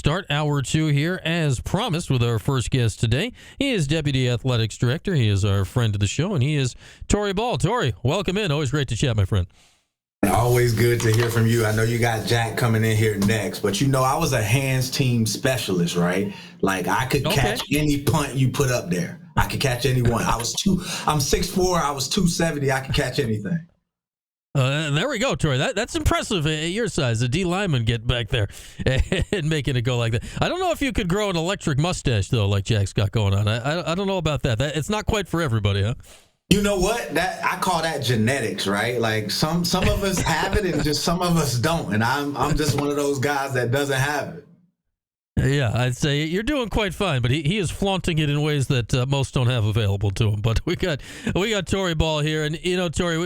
start hour 2 here, as promised, with our first guest today. He is Deputy Athletics Director. He is our friend of the show, and he is Torrey Ball. Torrey, welcome in. Always great to chat, my friend. Always good to hear from you. I know you got Jack coming in here next, but I was a hands team specialist, right? Like I could catch any punt you put up there. I could catch anyone. I'm 6'4", I was 270. I could catch anything. There we go, Torrey. That's impressive at your size. A D lineman get back there and making it go like that. I don't know if you could grow an electric mustache, though, like Jack's got going on. I don't know about that. It's not quite for everybody, huh? You know what? I call that genetics, right? Like some of us have it and just some of us don't. And I'm just one of those guys that doesn't have it. Yeah, I'd say you're doing quite fine, but he is flaunting it in ways that most don't have available to him. But we got Torrey Ball here, and Torrey,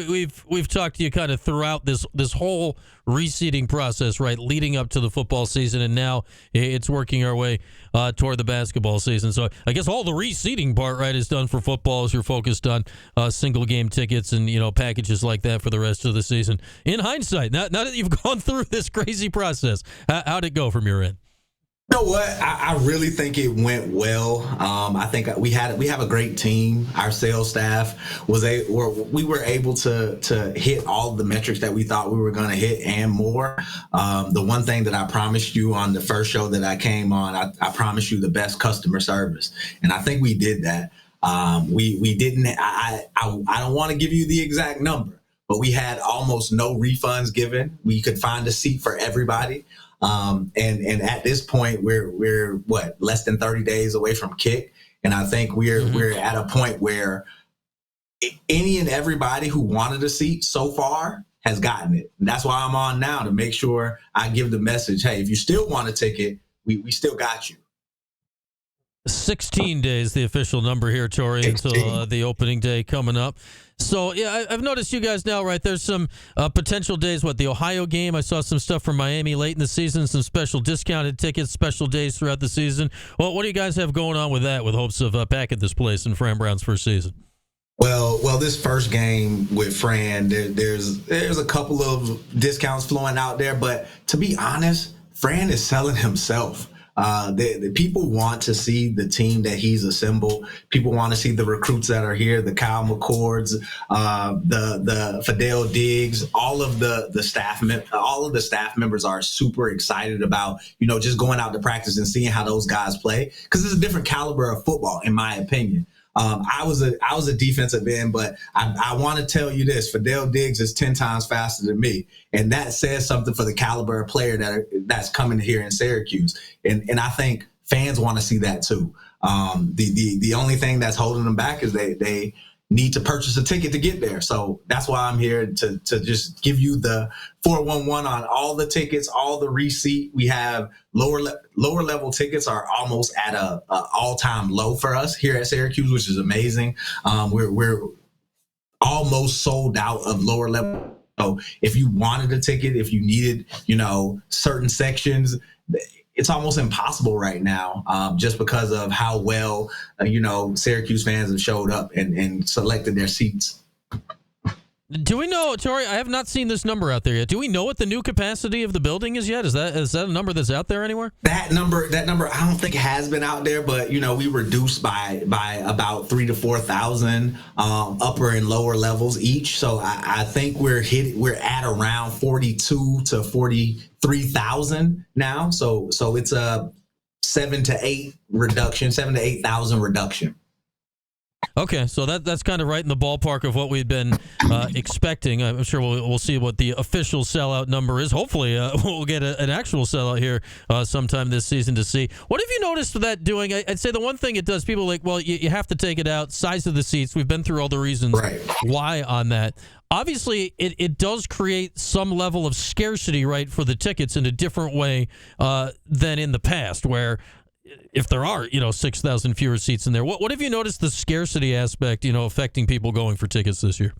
we've talked to you kind of throughout this whole reseeding process, right, leading up to the football season, and now it's working our way toward the basketball season. So I guess all the reseeding part, right, is done for football as you're focused on single game tickets and packages like that for the rest of the season. In hindsight, now that you've gone through this crazy process, how'd it go from your end? You know what? I really think it went well. I think we have a great team. Our sales staff we were able to hit all the metrics that we thought we were going to hit and more. The one thing that I promised you on the first show that I came on, I promised you the best customer service, and I think we did that. We didn't. I don't want to give you the exact number, but we had almost no refunds given. We could find a seat for everybody. And at this point we're less than 30 days away from kick. And I think we're at a point where any and everybody who wanted a seat so far has gotten it. And that's why I'm on now, to make sure I give the message, hey, if you still want a ticket, we still got you. 16 days, the official number here, Torrey, until the opening day coming up. So, yeah, I've noticed you guys now, right, there's some potential days, the Ohio game, I saw some stuff from Miami late in the season, some special discounted tickets, special days throughout the season. Well, what do you guys have going on with that, with hopes of packing this place in Fran Brown's first season? Well, this first game with Fran, there's a couple of discounts flowing out there, but to be honest, Fran is selling himself. The people want to see the team that he's assembled. People want to see the recruits that are here, the Kyle McCords, the Fidel Diggs, all of the staff members are super excited about, just going out to practice and seeing how those guys play, because it's a different caliber of football, in my opinion. I was a defensive end, but I want to tell you this: Fidel Diggs is 10 times faster than me, and that says something for the caliber of player that's coming here in Syracuse. And I think fans want to see that too. The only thing that's holding them back is they need to purchase a ticket to get there. So that's why I'm here to just give you the 411 on all the tickets, all the receipt. We have lower level tickets are almost at a all-time low for us here at Syracuse, which is amazing. We're almost sold out of lower level. So if you wanted a ticket, if you needed, certain sections, it's almost impossible right now, just because of how well, Syracuse fans have showed up and selected their seats. Do we know, Torrey, I have not seen this number out there yet. Do we know what the new capacity of the building is yet? Is that a number that's out there anywhere? That number, I don't think has been out there, but, we reduced by about 3,000 to 4,000 upper and lower levels each. So I think we're at around 42 to 43,000 now. So it's a 7,000 to 8,000 reduction. Okay, so that's kind of right in the ballpark of what we've been expecting. I'm sure we'll see what the official sellout number is. Hopefully, we'll get an actual sellout here sometime this season to see. What have you noticed that doing? I'd say the one thing it does, people are like, well, you have to take it out. Size of the seats. We've been through all the reasons why on that. Obviously, it does create some level of scarcity, right, for the tickets in a different way than in the past, where if there are, 6,000 fewer seats in there, what have you noticed the scarcity aspect, affecting people going for tickets this year?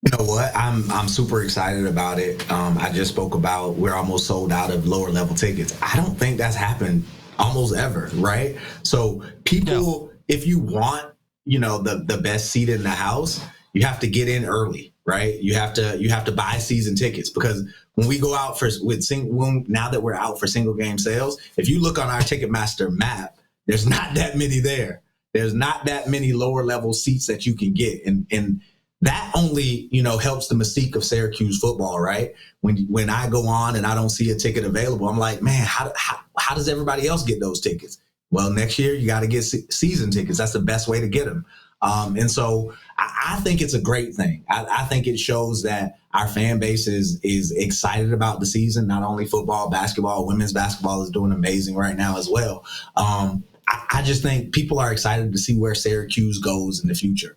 You know what? I'm super excited about it. I just spoke about we're almost sold out of lower level tickets. I don't think that's happened almost ever, right? So people, if you want, the best seat in the house, you have to get in early. right? You have to buy season tickets, because when we go out now that we're out for single game sales, if you look on our Ticketmaster map, there's not that many there. There's not that many lower level seats that you can get, and that only helps the mystique of Syracuse football, right? When I go on and I don't see a ticket available, I'm like, man, how does everybody else get those tickets? Well, next year you got to get season tickets. That's the best way to get them. And so I think it's a great thing. I think it shows that our fan base is excited about the season. Not only football, basketball, women's basketball is doing amazing right now as well. I just think people are excited to see where Syracuse goes in the future.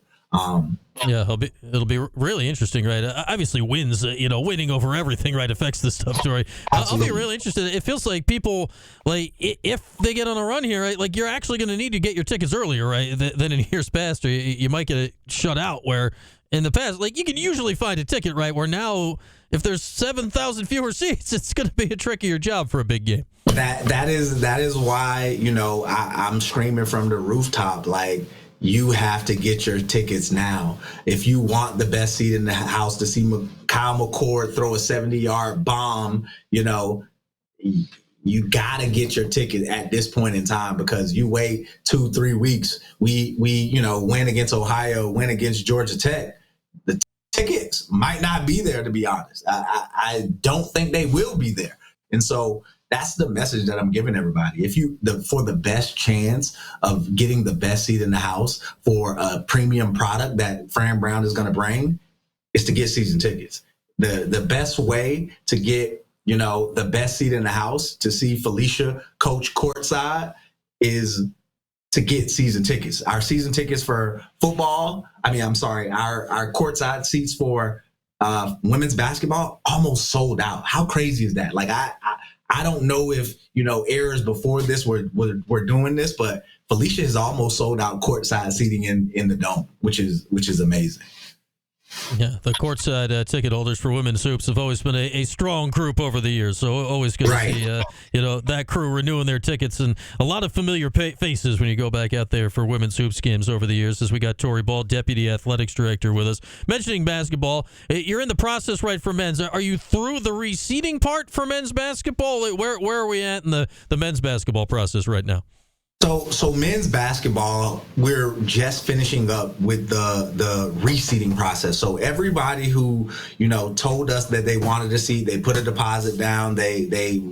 Yeah, it'll be really interesting, right? Obviously, winning over everything, right, affects this stuff, Torrey. I'll be really interested. It feels like people, like, if they get on a run here, right, like, you're actually going to need to get your tickets earlier, right, than in years past, or you might get it shut out, where in the past, like, you can usually find a ticket, right, where now, if there's 7,000 fewer seats, it's going to be a trickier job for a big game. That is why, I'm screaming from the rooftop, like, you have to get your tickets now. If you want the best seat in the house to see Kyle McCord throw a 70-yard bomb, you got to get your ticket at this point in time, because you wait 2-3 weeks, we win against Ohio, win against Georgia Tech. The tickets might not be there, to be honest. I don't think they will be there. And so that's the message that I'm giving everybody. For the best chance of getting the best seat in the house for a premium product that Fran Brown is going to bring, is to get season tickets. The best way to get, the best seat in the house to see Felicia coach courtside is to get season tickets. Our season tickets for football, our courtside seats for women's basketball almost sold out. How crazy is that? Like, I don't know if, eras before this were doing this, but Felicia has almost sold out courtside seating in the Dome, which is amazing. Yeah, the courtside ticket holders for women's hoops have always been a strong group over the years. So always good to see, that crew renewing their tickets, and a lot of familiar faces when you go back out there for women's hoops games over the years. As we got Torrey Ball, Deputy Athletics Director, with us. Mentioning basketball, you're in the process, right, for men's. Are you through the reseeding part for men's basketball? Where are we at in the men's basketball process right now? So men's basketball, we're just finishing up with the reseeding process. So everybody who, told us that they wanted a seat, they put a deposit down, they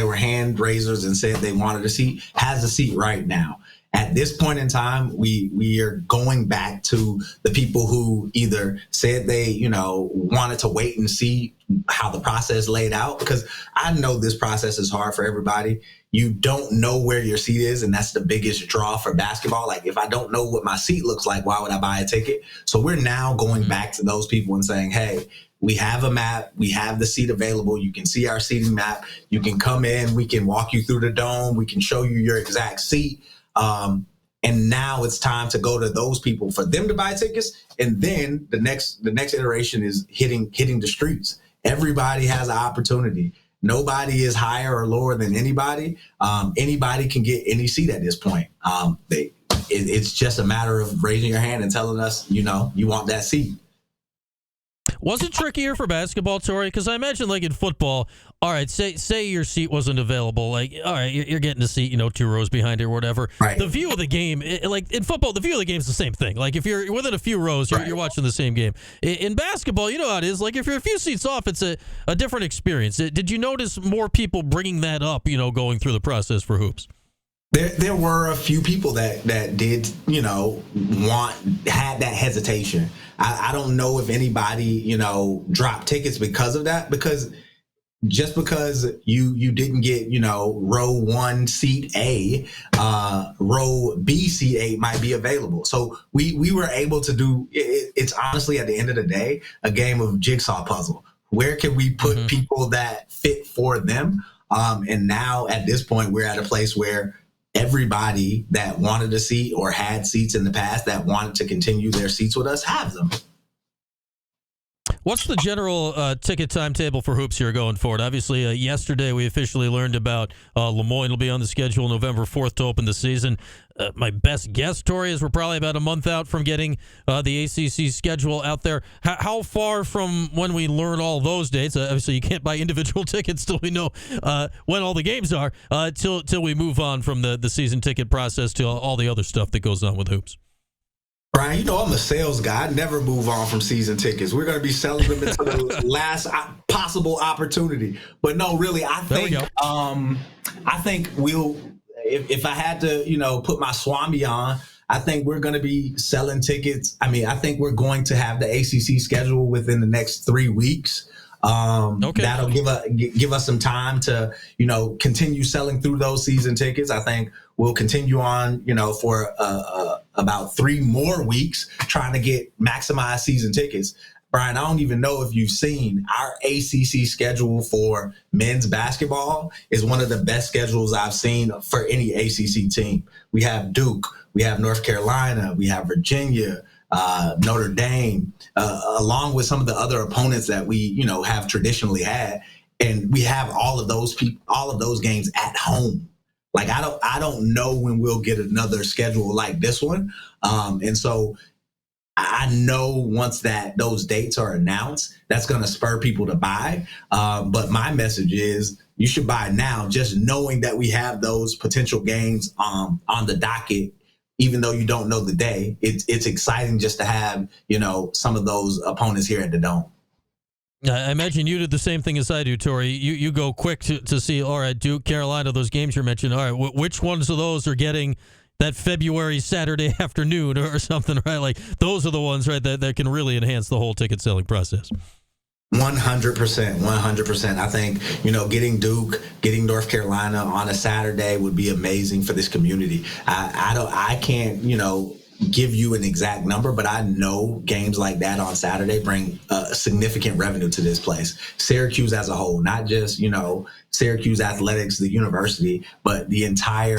were hand raisers and said they wanted a seat, has a seat right now. At this point in time, we are going back to the people who either said they, wanted to wait and see how the process laid out, because I know this process is hard for everybody. You don't know where your seat is, and that's the biggest draw for basketball. Like, if I don't know what my seat looks like, why would I buy a ticket? So we're now going back to those people and saying, hey, we have a map. We have the seat available. You can see our seating map. You can come in. We can walk you through the dome. We can show you your exact seat. And now it's time to go to those people for them to buy tickets. And then the next iteration is hitting the streets. Everybody has an opportunity. Nobody is higher or lower than anybody. Anybody can get any seat at this point. It's just a matter of raising your hand and telling us, you want that seat. Was it trickier for basketball, Torrey? Because I imagine, like, in football, all right, say your seat wasn't available. Like, all right, you're getting a seat, 2 rows behind it or whatever. Right. The view of the game, like in football, the view of the game is the same thing. Like, if you're within a few rows, you're watching the same game. In basketball, you know how it is. Like, if you're a few seats off, it's a different experience. Did you notice more people bringing that up, going through the process for hoops? There were a few people that did, had that hesitation. I don't know if anybody, dropped tickets because of that, because just because you didn't get, row 1 seat A, row B seat A might be available. So we were able to do, it's honestly, at the end of the day, a game of jigsaw puzzle. Where can we put people that fit for them? And now at this point, we're at a place where everybody that wanted a seat or had seats in the past that wanted to continue their seats with us have them. What's the general ticket timetable for hoops here going forward? Obviously, yesterday we officially learned about Lemoyne will be on the schedule November 4th to open the season. My best guess, Torrey, is we're probably about a month out from getting the ACC schedule out there. How far from when we learn all those dates? Obviously, you can't buy individual tickets till we know when all the games are, till we move on from the season ticket process to all the other stuff that goes on with hoops. Brian, you know I'm a sales guy. I never move on from season tickets. We're going to be selling them until the last possible opportunity. But no, really, I think we'll. If I had to, put my Swami on, I think we're going to be selling tickets. I mean, I think we're going to have the ACC schedule within the next 3 weeks. That'll give us some time to, continue selling through those season tickets. I think we'll continue on, for about 3 more weeks trying to maximize season tickets. Brian, I don't even know if you've seen our ACC schedule for men's basketball is one of the best schedules I've seen for any ACC team. We have Duke, we have North Carolina, we have Virginia, Notre Dame, along with some of the other opponents that we, have traditionally had. And we have all of those games at home. Like, I don't know when we'll get another schedule like this one. And so I know once those dates are announced, that's going to spur people to buy. But my message is you should buy now, just knowing that we have those potential games on the docket. Even though you don't know the day, it's exciting just to have, some of those opponents here at the Dome. I imagine you did the same thing as I do, Torrey. You go quick to see, all right, Duke, Carolina, those games you mentioned. All right, which ones of those are getting that February Saturday afternoon or something, right? Like, those are the ones, right, that can really enhance the whole ticket selling process. 100%. I think, getting Duke, getting North Carolina on a Saturday would be amazing for this community. I can't, give you an exact number, but I know games like that on Saturday bring significant revenue to this place. Syracuse as a whole, not just, Syracuse athletics, the university, but the entire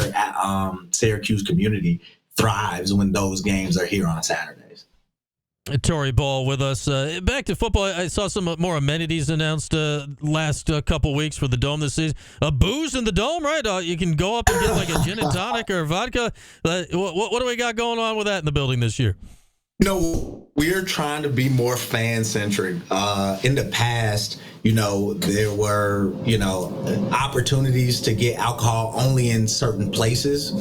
Syracuse community thrives when those games are here on Saturdays. Torrey Ball with us. Back to football. I saw some more amenities announced last couple weeks for the Dome this season. Booze in the Dome, right? You can go up and get like a gin and tonic or vodka. What do we got going on with that in the building this year? We're trying to be more fan-centric. In the past, there were, opportunities to get alcohol only in certain places.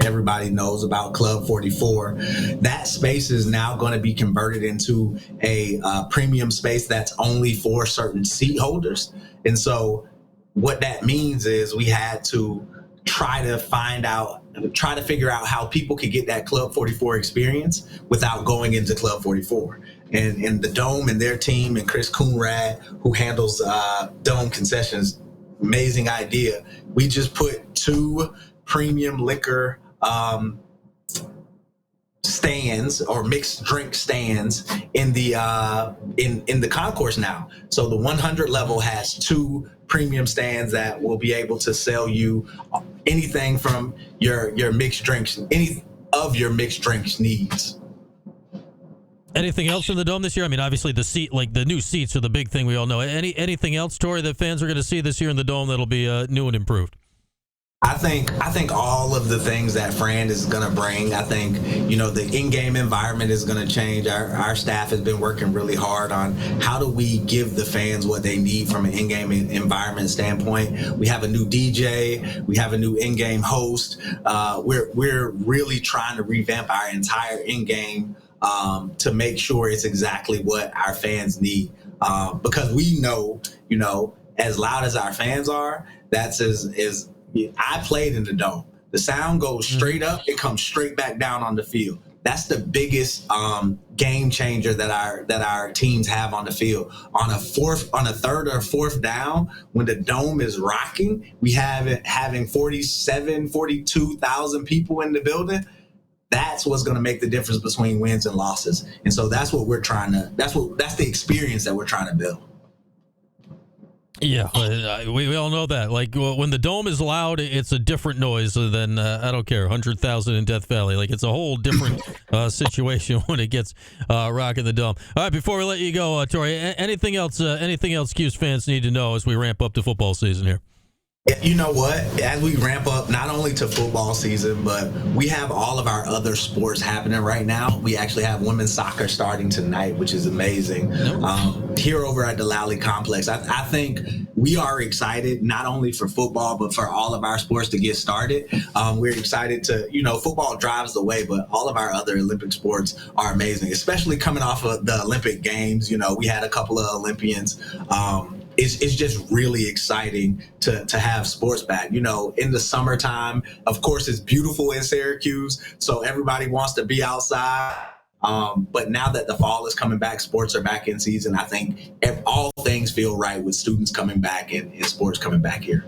Everybody knows about Club 44. That space is now going to be converted into a premium space that's only for certain seat holders. And so what that means is we had to try to figure out how people could get that Club 44 experience without going into Club 44. And the Dome and their team and Chris Coonrad, who handles Dome concessions, amazing idea. We just put 2 premium liquor stands or mixed drink stands in the in the concourse now. So the 100 level has 2 premium stands that will be able to sell you anything from your mixed drinks, any of your mixed drinks needs. Anything else in the Dome this year? I mean, obviously the new seats are the big thing we all know. Anything else, Torrey, that fans are going to see this year in the Dome that'll be new and improved? I think all of the things that Fran is going to bring, I think, the in-game environment is going to change. Our staff has been working really hard on how do we give the fans what they need from an in-game environment standpoint. We have a new DJ. We have a new in-game host. We're really trying to revamp our entire in-game to make sure it's exactly what our fans need. Because we know, as loud as our fans are, that's as I played in the Dome. The sound goes straight up, it comes straight back down on the field. That's the biggest game changer that our teams have on the field. On a 3rd or 4th down, when the Dome is rocking, we have it having 42,000 people in the building. That's what's going to make the difference between wins and losses. And so that's what that's the experience that we're trying to build. Yeah, we all know that. Like when the dome is loud, it's a different noise than I don't care 100,000 in Death Valley. Like it's a whole different situation when it gets rocking the dome. All right, before we let you go, Torrey, anything else? Anything else Cuse fans need to know as we ramp up to football season here? You know what? As we ramp up not only to football season, but we have all of our other sports happening right now. We actually have women's soccer starting tonight, which is amazing. Here over at the Lally Complex, I think we are excited not only for football, but for all of our sports to get started. We're excited to, football drives the way, but all of our other Olympic sports are amazing, especially coming off of the Olympic Games. We had a couple of Olympians. It's just really exciting to have sports back. In the summertime, of course, it's beautiful in Syracuse, so everybody wants to be outside. But now that the fall is coming back, sports are back in season. I think all things feel right with students coming back and sports coming back here.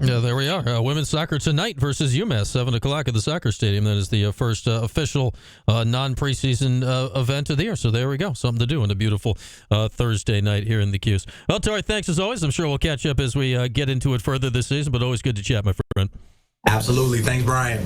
Yeah, there we are. Women's soccer tonight versus UMass, 7 o'clock at the soccer stadium. That is the first official non-preseason event of the year. So there we go. Something to do on a beautiful Thursday night here in the Cuse. Well, Torrey, thanks as always. I'm sure we'll catch up as we get into it further this season, but always good to chat, my friend. Absolutely. Thanks, Brian.